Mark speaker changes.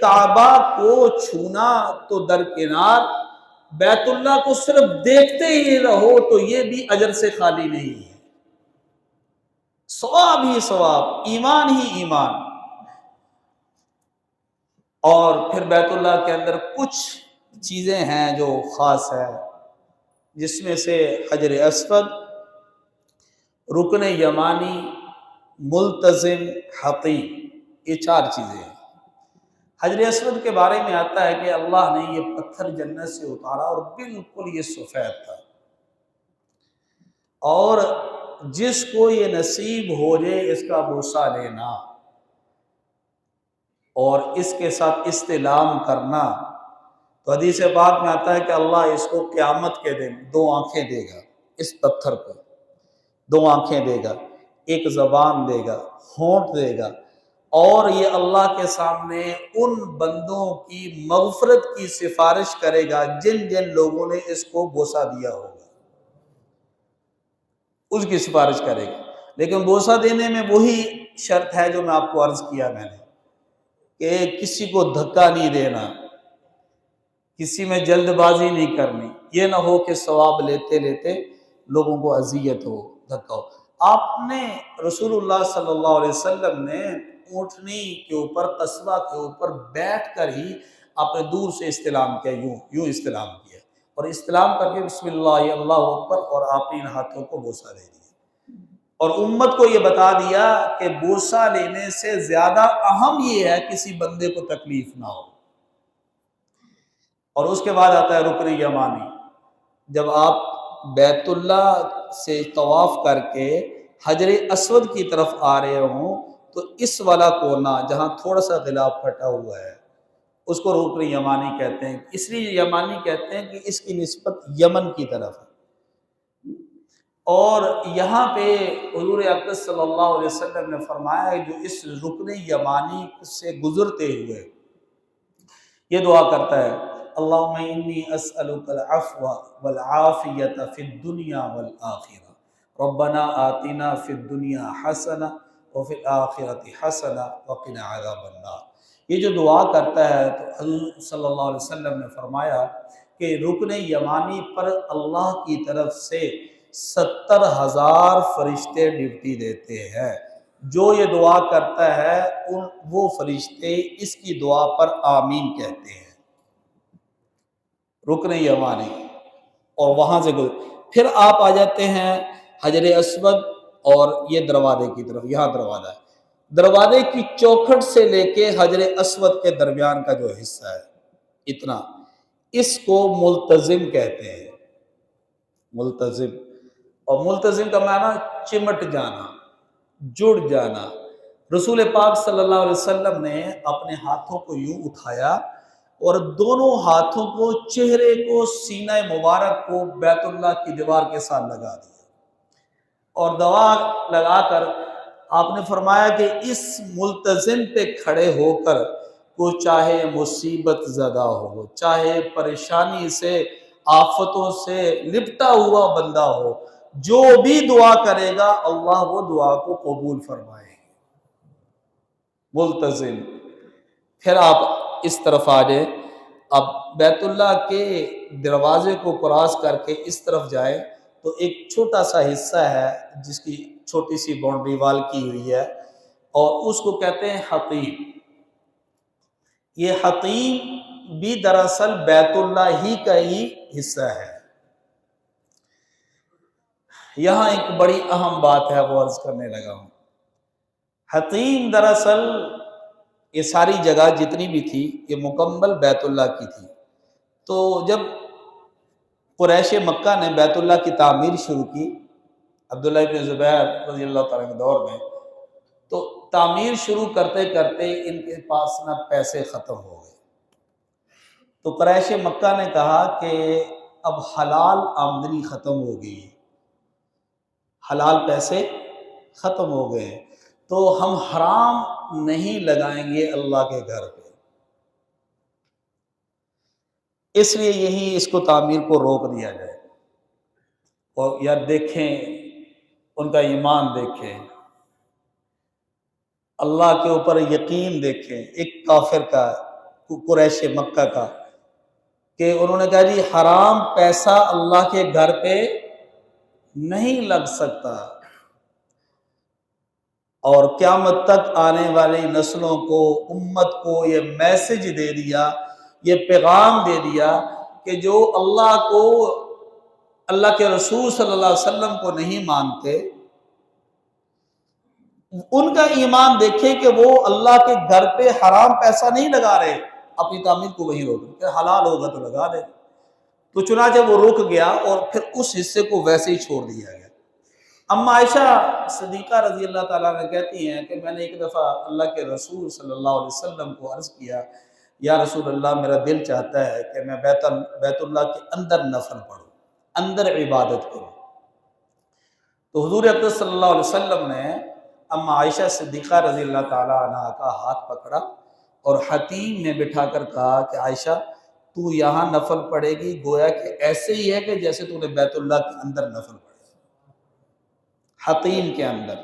Speaker 1: کعبہ کو چھونا تو درکنار، بیت اللہ کو صرف دیکھتے ہی رہو تو یہ بھی اجر سے خالی نہیں ہے، ثواب ہی ثواب، ایمان ہی ایمان۔ اور پھر بیت اللہ کے اندر کچھ چیزیں ہیں جو خاص ہے، جس میں سے حجر اسود، رکن یمانی، ملتزم، حطیم، یہ 4 چیزیں ہیں۔ حجر اسود کے بارے میں آتا ہے کہ اللہ نے یہ پتھر جنت سے اتارا اور بالکل یہ سفید تھا، اور جس کو یہ نصیب ہو جائے اس کا بوسہ لینا اور اس کے ساتھ استلام کرنا، تو حدیث پاک میں آتا ہے کہ اللہ اس کو قیامت کے دن 2 آنکھیں دے گا، اس پتھر کو 2 آنکھیں دے گا، ایک زبان دے گا، ہونٹ دے گا، اور یہ اللہ کے سامنے ان بندوں کی مغفرت کی سفارش کرے گا جن جن لوگوں نے اس کو بوسہ دیا ہوگا، اس کی سفارش کرے گا۔ لیکن بوسہ دینے میں وہی شرط ہے جو میں آپ کو عرض کیا میں نے، کہ کسی کو دھکا نہیں دینا، کسی میں جلد بازی نہیں کرنی، یہ نہ ہو کہ ثواب لیتے لیتے لوگوں کو اذیت ہو، دھکا ہو۔ آپ نے رسول اللہ صلی اللہ علیہ وسلم نے اونٹنی کے اوپر، قصبہ کے اوپر بیٹھ کر ہی آپ نے دور سے استلام کیا، یوں استلام کیا، اور استلام کر کے بسم اللہ اللہ اکبر، اور آپ نے ان ہاتھوں کو بوسہ دے دیا، اور امت کو یہ بتا دیا کہ بوسہ لینے سے زیادہ اہم یہ ہے کسی بندے کو تکلیف نہ ہو۔ اور اس کے بعد آتا ہے رکن یمانی، جب آپ بیت اللہ سے طواف کر کے حجر اسود کی طرف آ رہے ہوں تو اس والا کونا جہاں تھوڑا سا غلاف پھٹا ہوا ہے اس کو رکن یمانی کہتے ہیں۔ اس لیے یمانی کہتے ہیں کہ اس کی نسبت یمن کی طرف ہے، اور یہاں پہ حضور اقدس صلی اللہ علیہ وسلم نے فرمایا ہے جو اس رکن یمانی سے گزرتے ہوئے یہ دعا کرتا ہے، اللہم انی اسألک العفو والعافیت فی الدنیا والآخرہ، ربنا آتنا فی الدنیا حسنہ وفی الآخرۃ حسنہ وقنا عذاب النار۔ یہ جو دعا کرتا ہے تو حضور صلی اللہ علیہ وسلم نے فرمایا کہ رکن یمانی پر اللہ کی طرف سے 70,000 فرشتے ڈیوٹی دیتے ہیں، جو یہ دعا کرتا ہے وہ فرشتے اس کی دعا پر آمین کہتے ہیں، رکن یمانی۔ اور وہاں سے پھر آپ آ جاتے ہیں حجر اسود اور یہ دروازے کی طرف، یہاں دروازہ ہے، دروازے کی چوکھٹ سے لے کے حجر اسود کے درمیان کا جو حصہ ہے اتنا، اس کو ملتزم کہتے ہیں، ملتزم۔ اور ملتزم کا معنی چمٹ جانا، جڑ جانا۔ رسول پاک صلی اللہ علیہ وسلم نے اپنے ہاتھوں کو یوں اٹھایا اور دونوں ہاتھوں کو، چہرے کو، سینہ مبارک کو بیت اللہ کی دیوار کے ساتھ لگا دیا، اور دعا لگا کر آپ نے فرمایا کہ اس ملتزم پہ کھڑے ہو کر کو چاہے مصیبت زدہ ہو، چاہے پریشانی سے، آفتوں سے لپٹا ہوا بندہ ہو، جو بھی دعا کرے گا اللہ وہ دعا کو قبول فرمائے گا، ملتزم۔ پھر آپ اس طرف آ جائیں، اب بیت اللہ کے دروازے کو کراس کر کے اس طرف جائیں تو ایک چھوٹا سا حصہ ہے جس کی چھوٹی سی باؤنڈری وال کی ہوئی ہے، اور اس کو کہتے ہیں حطیم۔ یہ حطیم بھی دراصل بیت اللہ ہی کا ہی حصہ ہے۔ یہاں ایک بڑی اہم بات ہے وہ عرض کرنے لگا ہوں۔ حطیم دراصل یہ ساری جگہ جتنی بھی تھی یہ مکمل بیت اللہ کی تھی، تو جب قریش مکہ نے بیت اللہ کی تعمیر شروع کی عبداللہ ابن زبیر رضی اللہ تعالیٰ کے دور میں، تو تعمیر شروع کرتے کرتے ان کے پاس نہ پیسے ختم ہو گئے، تو قریش مکہ نے کہا کہ اب حلال آمدنی ختم ہو گئی، حلال پیسے ختم ہو گئے، تو ہم حرام نہیں لگائیں گے اللہ کے گھر پہ، اس لیے یہی اس کو تعمیر کو روک دیا جائے۔ اور یار دیکھیں ان کا ایمان، دیکھیں اللہ کے اوپر یقین، دیکھیں ایک کافر کا قریش مکہ کا، کہ انہوں نے کہا جی حرام پیسہ اللہ کے گھر پہ نہیں لگ سکتا، اور قیامت تک آنے والی نسلوں کو، امت کو یہ میسج دے دیا، یہ پیغام دے دیا کہ جو اللہ کو، اللہ کے رسول صلی اللہ علیہ وسلم کو نہیں مانتے، ان کا ایمان دیکھے کہ وہ اللہ کے گھر پہ حرام پیسہ نہیں لگا رہے، اپنی تعمیر کو وہیں روک کہ حلال ہوگا تو لگا دے۔ تو چنانچہ وہ رک گیا اور پھر اس حصے کو ویسے ہی چھوڑ دیا گیا۔ اما عائشہ صدیقہ رضی اللہ تعالیٰ عنہ کہتی ہیں کہ میں نے ایک دفعہ اللہ کے رسول صلی اللہ علیہ وسلم کو عرض کیا، یا رسول اللہ میرا دل چاہتا ہے کہ میں بیت اللہ کے اندر نفل پڑھوں، اندر عبادت کروں۔ تو حضور اقدس صلی اللہ علیہ وسلم نے اما عائشہ صدیقہ رضی اللہ تعالیٰ عنہ کا ہاتھ پکڑا اور حتیم میں بٹھا کر کہا کہ عائشہ تو یہاں نفل پڑھے گی، گویا کہ ایسے ہی ہے کہ جیسے تو نے بیت اللہ کے اندر نفل پڑھے، حتیم کے اندر۔